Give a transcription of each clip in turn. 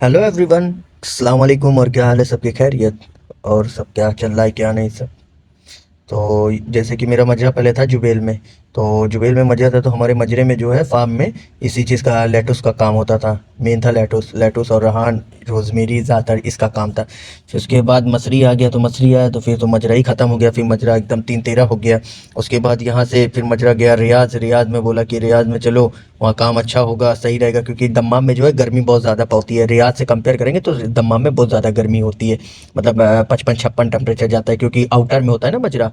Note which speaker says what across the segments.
Speaker 1: Hello everyone, अस्सलाम वालेकुम। और क्या हाल है सबके? खैरियत? और सब क्या चल रहा है, क्या नहीं सब? तो जैसे कि मेरा मजरा पहले था जुबेल में। तो जुबेल में मजरा था, तो हमारे मजरे में जो है फार्म में इसी चीज़ का लेटुस का काम होता था। मेन था लेटुस, लेटुस और रहान, रोजमेरी, ज़्यादातर इसका काम था। फिर उसके बाद मसरी आ गया, तो मसरी आया तो फिर तो मजरा ही ख़त्म हो गया, फिर मजरा एकदम तीन तेरा हो गया। उसके बाद यहाँ से फिर मजरा गया रियाज। रियाज में बोला कि रियाज में चलो, वहाँ काम अच्छा होगा, सही रहेगा, क्योंकि दम्माम में जो है गर्मी बहुत ज़्यादा पड़ती है। रियाज से कंपेयर करेंगे तो दम्माम में बहुत ज़्यादा गर्मी होती है। मतलब 55-56 टेम्परेचर जाता है, क्योंकि आउटर में होता है ना मजरा।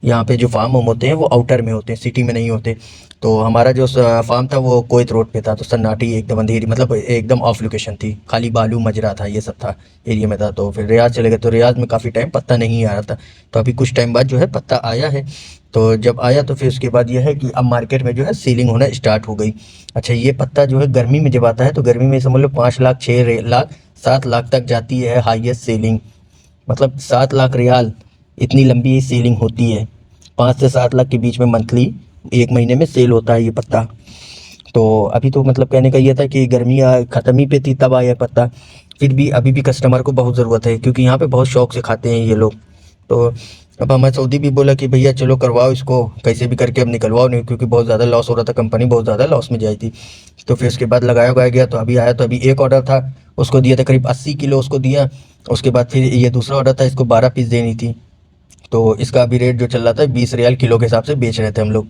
Speaker 1: यहाँ पे जो फार्म होम होते हैं वो आउटर में होते हैं, सिटी में नहीं होते। तो हमारा जो फार्म था वो कोइत रोड पे था, तो सन्नाटी एकदम अंधेरी, मतलब एकदम ऑफ लोकेशन थी, खाली बालू मजरा था, ये सब था, एरिया में था। तो फिर रियाज चले गए, तो रियाज में काफ़ी टाइम पत्ता नहीं आ रहा था। तो अभी कुछ टाइम बाद जो है पत्ता आया है। तो जब आया तो फिर उसके बाद यह है कि अब मार्केट में जो है सीलिंग होना स्टार्ट हो गई। अच्छा, ये पत्ता जो है गर्मी में जब आता है, तो गर्मी में समझ लो 5 लाख, 6 लाख, 7 लाख तक जाती है हाईएस्ट सेलिंग। मतलब 7 लाख रियाल, इतनी लंबी सेलिंग होती है। 5 से 7 लाख के बीच में मंथली, एक महीने में सेल होता है ये पत्ता। तो अभी तो मतलब कहने का ये था कि गर्मी ख़त्म ही पे थी तब आया पत्ता। फिर भी अभी भी कस्टमर को बहुत ज़रूरत है, क्योंकि यहाँ पे बहुत शौक से खाते हैं ये लोग। तो अब हमें सऊदी भी बोला कि भैया चलो करवाओ इसको, कैसे भी करके अब निकलवाओ, नहीं क्योंकि बहुत ज़्यादा लॉस हो रहा था, कंपनी बहुत ज़्यादा लॉस में जाई थी। तो फिर उसके बाद लगाया उगाया गया, तो अभी आया, तो अभी एक ऑर्डर था, उसको दिया था करीब 80 किलो उसको दिया। उसके बाद फिर ये दूसरा ऑर्डर था, इसको 12 पीस देनी थी। तो इसका अभी रेट जो चल रहा था 20 रियाल किलो के हिसाब से बेच रहे थे हम लोग।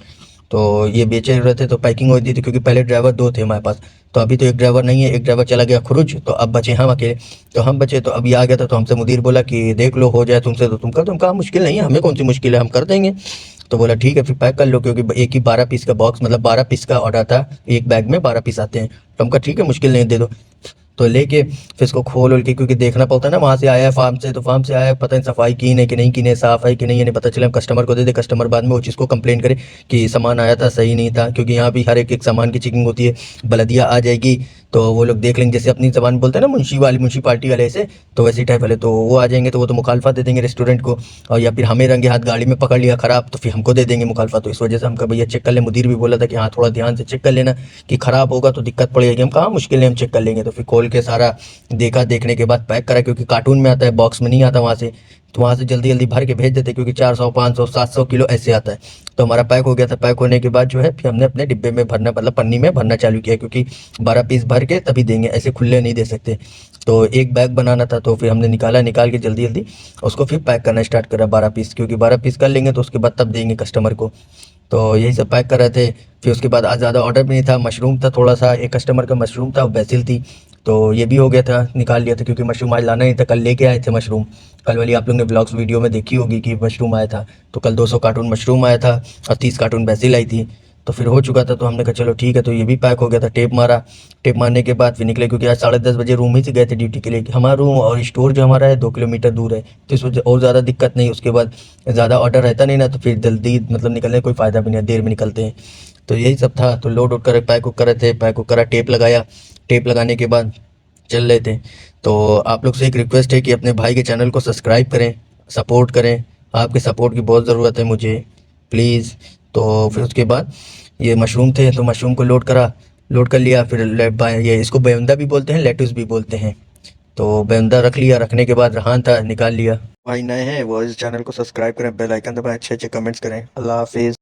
Speaker 1: तो ये बेचे रहे थे, तो पैकिंग होती थी, क्योंकि पहले ड्राइवर दो थे हमारे पास। तो अभी तो एक ड्राइवर नहीं है, एक ड्राइवर चला गया खुरुज, तो अब बचे हम अकेले। तो हम बचे, तो अभी आ गया था, तो हमसे मुदीर बोला कि देख लो, हो जाए तुमसे तो तुम कर दो। हम कहा मुश्किल नहीं है, हमें कौन सी मुश्किल है, हम कर देंगे। तो बोला ठीक है फिर पैक कर लो, क्योंकि एक ही 12 पीस का बॉक्स, मतलब 12 पीस का ऑर्डर था, एक बैग में 12 पीस आते हैं। तो हम कहा ठीक है, मुश्किल नहीं, दे दो। तो लेके फिर इसको खोल ओल के, क्योंकि देखना पड़ता है ना, वहाँ से आया है फार्म से, तो फार्म से आया है, पता नहीं सफाई की नहीं कि नहीं की नहीं, साफ है कि नहीं, ये नहीं पता चले, हम कस्टमर को दे दे, कस्टमर बाद में वो चीज़ को कंप्लेन करे कि सामान आया था सही नहीं था, क्योंकि यहाँ भी हर एक एक सामान की चेकिंग होती है। बलदिया आ जाएगी, तो वो लोग देख लेंगे, जैसे अपनी जबान बोलते हैं ना, मुंशी वाली, मुंशी पार्टी वाले ऐसे, तो वैसे टाइप वाले, तो वो आ जाएंगे, तो वो तो मुखालफा दे देंगे रेस्टोरेंट को। और या फिर हमें रंगे हाथ गाड़ी में पकड़ लिया खराब, तो फिर हमको दे देंगे मुखालफा। तो इस वजह से हम कहा भैया चेक कर ले, मुदीर भी बोला था कि हाँ थोड़ा ध्यान से चेक कर लेना, कि खराब होगा तो दिक्कत पड़ेगी। हम कहा मुश्किल नहीं, हम चेक कर लेंगे। तो फिर खोल के सारा देखा, देखने के बाद पैक करा, क्योंकि कार्टून में आता है, बॉक्स में नहीं आता वहाँ से। तो वहाँ से जल्दी जल्दी भर के भेज देते, क्योंकि 400, 500, 700 किलो ऐसे आता है। तो हमारा पैक हो गया था। पैक होने के बाद जो है फिर हमने अपने डिब्बे में भरना, मतलब पन्नी में भरना चालू किया, क्योंकि 12 पीस भर के तभी देंगे, ऐसे खुले नहीं दे सकते। तो एक बैग बनाना था, तो फिर हमने निकाला, निकाल के जल्दी जल्दी उसको फिर पैक करना स्टार्ट करा 12 पीस, क्योंकि 12 पीस कर लेंगे तो उसके बाद तब देंगे कस्टमर को। तो यही सब पैक कर रहे थे। फिर उसके बाद आज ज़्यादा ऑर्डर भी नहीं था, मशरूम था थोड़ा सा, एक कस्टमर का मशरूम था, बेसिल थी। तो ये भी हो गया था, निकाल लिया था, क्योंकि मशरूम आज लाना नहीं था, कल लेके आए थे मशरूम। कल वाली आप लोग ने ब्लॉग्स वीडियो में देखी होगी कि मशरूम आया था। तो कल 200 कार्टून मशरूम आया था, और 30 कार्टून बेसिल आई थी। तो फिर हो चुका था, तो हमने कहा चलो ठीक है, तो ये भी पैक हो गया था। टेप मारा, टेप मारने के बाद फिर निकले, क्योंकि आज 10:30 बजे रूम ही से गए थे ड्यूटी के लिए। हमारा रूम और स्टोर जो हमारा है 2 किलोमीटर दूर है, तो इस वजह और ज़्यादा दिक्कत नहीं। उसके बाद ज़्यादा ऑर्डर रहता नहीं ना, तो फिर जल्दी मतलब निकलने का कोई फ़ायदा भी नहीं है, देर में निकलते हैं। तो यही सब था। तो लोड वोड कर पैक वुक कर रहे थे, पैक वुक करा, टेप लगाया। टेप लगाने के बाद चल रहे थे। तो आप लोग से एक रिक्वेस्ट है कि अपने भाई के चैनल को सब्सक्राइब करें, सपोर्ट करें। आपके सपोर्ट की बहुत ज़रूरत है मुझे, प्लीज़। तो फिर उसके बाद ये मशरूम थे, तो मशरूम को लोड करा, लोड कर लिया। फिर ये इसको बेवंदा भी बोलते हैं, लेटुस भी बोलते हैं। तो बेवंदा रख लिया, रखने के बाद रहान था, निकाल लिया। भाई नए हैं वो इस चैनल को सब्सक्राइब करें, बेल आइकन दबाएं, अच्छे अच्छे कमेंट्स करें। अल्लाह हाफिज़।